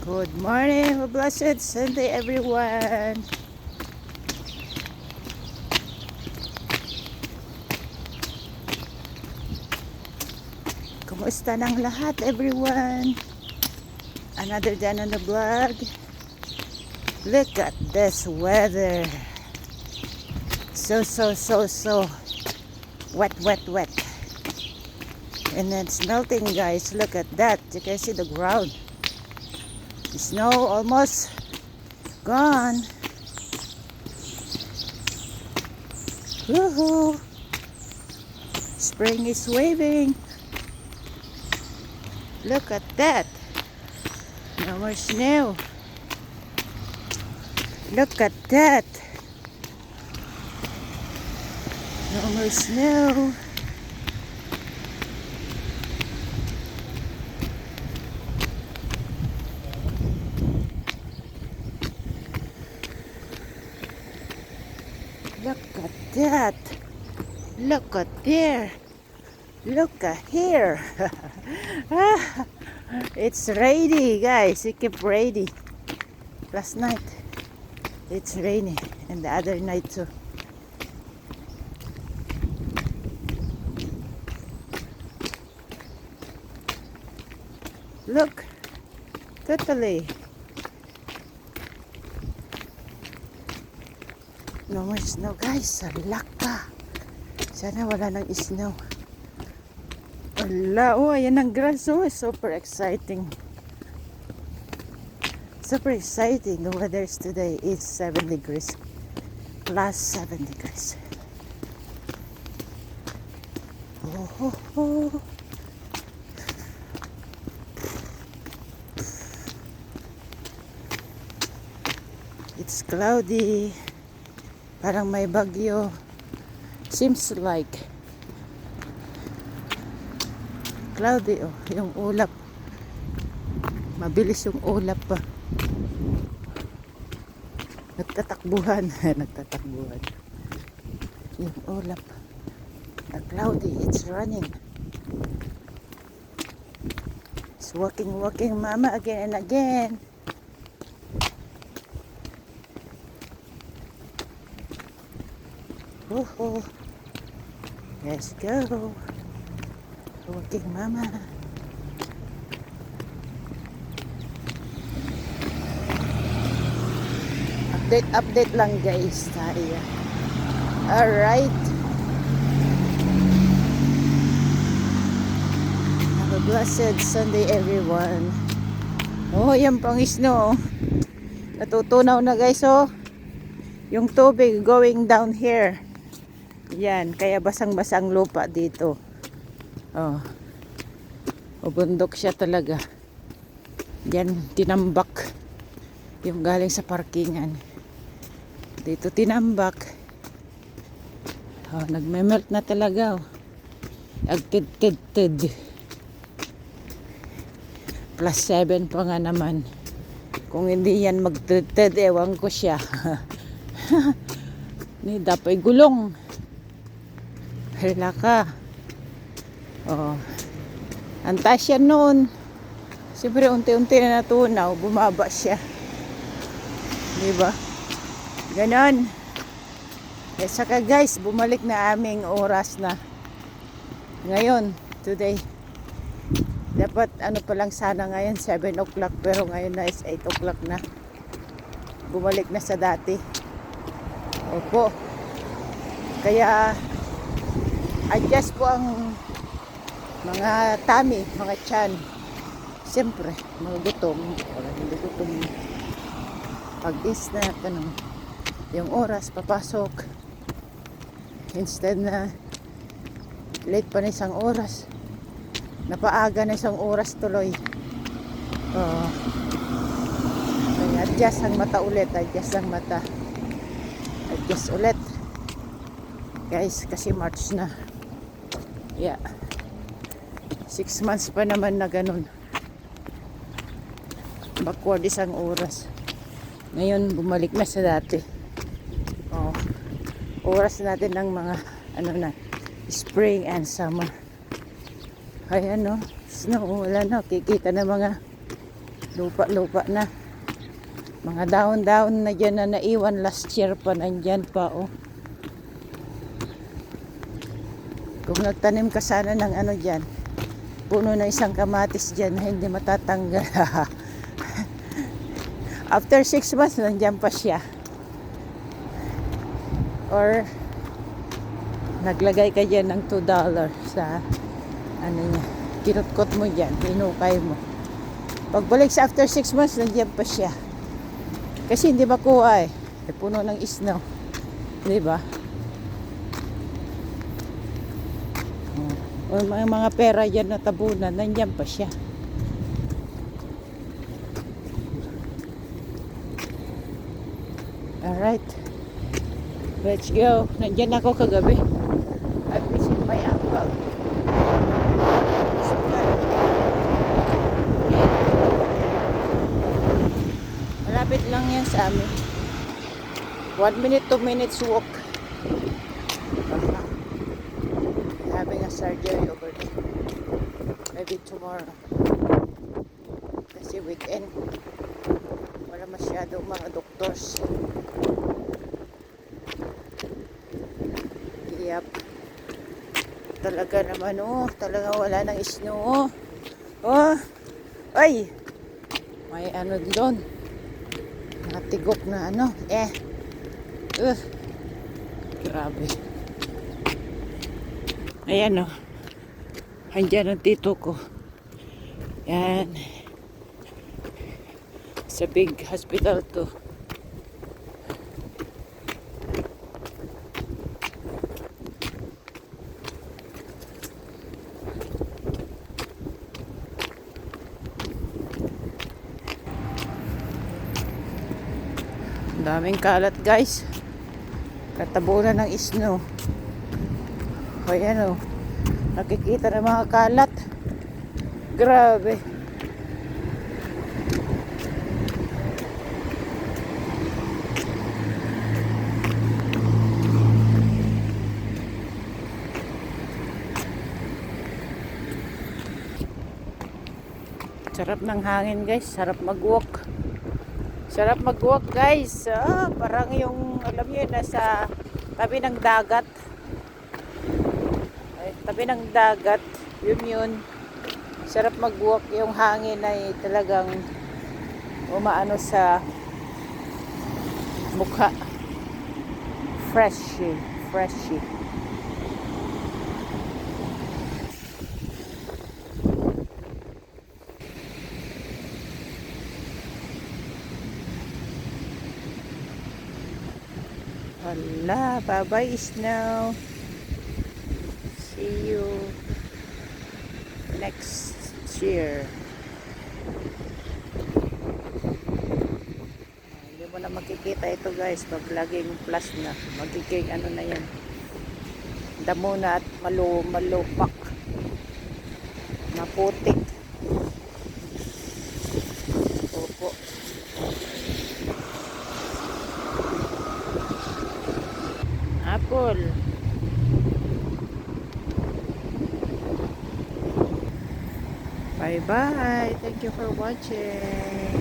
Good morning, blessed Sunday everyone. Kumusta ng lahat everyone? Another day on the vlog. Look at this weather. So wet. And it's melting, guys. Look at that. You can see the ground. The snow almost gone. Woohoo! Spring is waving. Look at that. No more snow. Look at that. No more snow. Look at that. Look at there. Look at here. It's rainy, guys. It kept rainy. Last night, it's rainy. And the other night too. Look. Totally. No more snow, guys. Salaka. Sana wala nang snow. Wala. Oh, ayan ang grass. Oh, super exciting. Super exciting. The weather today is 7 degrees. Plus 7 degrees. Oh. It's cloudy. Parang may bagyo. Seems like cloudy. Oh, yung ulap. Mabilis yung ulap pa. Nagtatakbuhan. Nagtatakbuhan. Yung ulap. The cloudy. It's running. It's walking, mama, again and again. Oh, let's go. Walking mama. Update lang, guys, tayo. Alright. Have a blessed Sunday everyone. Oh, yan pang snow. Natutunaw na, guys, oh. Yung tubig going down here. Yan, kaya basang-basang lupa dito. Oh. Bundok siya talaga. Yan, tinambak. Yung galing sa parkingan. Dito tinambak. Oh, nagme-melt na talaga. Oh. Agtid. Plus 7 pa nga naman. Kung hindi yan magtid, ewan ko siya. Ni dapat gulong. Hala ka. Oh. Antas siya noon. Siyempre unti-unti na natunaw, bumaba siya. Diba? Ganon. Eh saka, guys, bumalik na aming oras na. Ngayon, today. Dapat ano pa lang sana ngayon, 7 o'clock, pero ngayon na is 8 o'clock na. Bumalik na sa dati. Opo. Kaya adjust po ang mga tummy, mga tiyan. Siyempre, mga gutom. Wala hindi gutom. Pag-is na tanong, yung oras papasok. Instead na late pa na isang oras, napaaga na isang oras tuloy. Kaya adjust ang mata ulit. Adjust ulit. Guys, kasi March na. Yeah. 6 months pa naman na ganun. Backward isang oras. Ngayon, bumalik na sa dati. Oh. Oras natin ng mga, spring and summer. Ayan, no? Snow, wala na. Kikita na mga Lupa-lupa na. Mga dahon-dahon na dyan na naiwan last year pa, nandyan pa, oh. Kung nagtanim ka sana ng ano dyan, puno na isang kamatis dyan, hindi matatanggal. After 6 months, nandyan pa siya. Or, naglagay ka dyan ng $2 sa, ano niya, kinutkot mo dyan, hinukay mo. Pagbalik sa after 6 months, nandiyan pa siya. Kasi hindi makuha eh. Puno ng snow. Di ba? O mga pera dyan na tabunan, nandiyan pa siya. Alright. Let's go. Nandiyan ako kagabi. I visit my uncle. Malapit lang yan sa amin. 1 minute, 2 minutes walk. Having a surgery over there. Maybe tomorrow. Kasi weekend. Wala masyadong mga doctors. Yep. Talaga naman, oh. Talaga wala nang snow, oh. Oh. Ay! May ano doon. Natigok na ano. Grabe. Ayan, oh. Andyan ang tito ko. Yan. Sa big hospital to. Daming kalat, guys. Katabunan ng snow. Ayan, oh. Nakikita ng mga kalat. Grabe. Sarap ng hangin, guys. Sarap mag-walk. Sarap mag-walk, guys. Parang yung, alam niyo, nasa tabi ng dagat. Ay, tabi ng dagat. Yun. Sarap mag-walk. Yung hangin ay talagang umaano sa mukha. Freshy. Hala, bye-bye snow. See you next year. Hindi mo na makikita ito, guys. Pag laging plus na, magiging ano na yan. Damo na at malupak. Maputik. Opo. Apple. Bye-bye. Thank you for watching.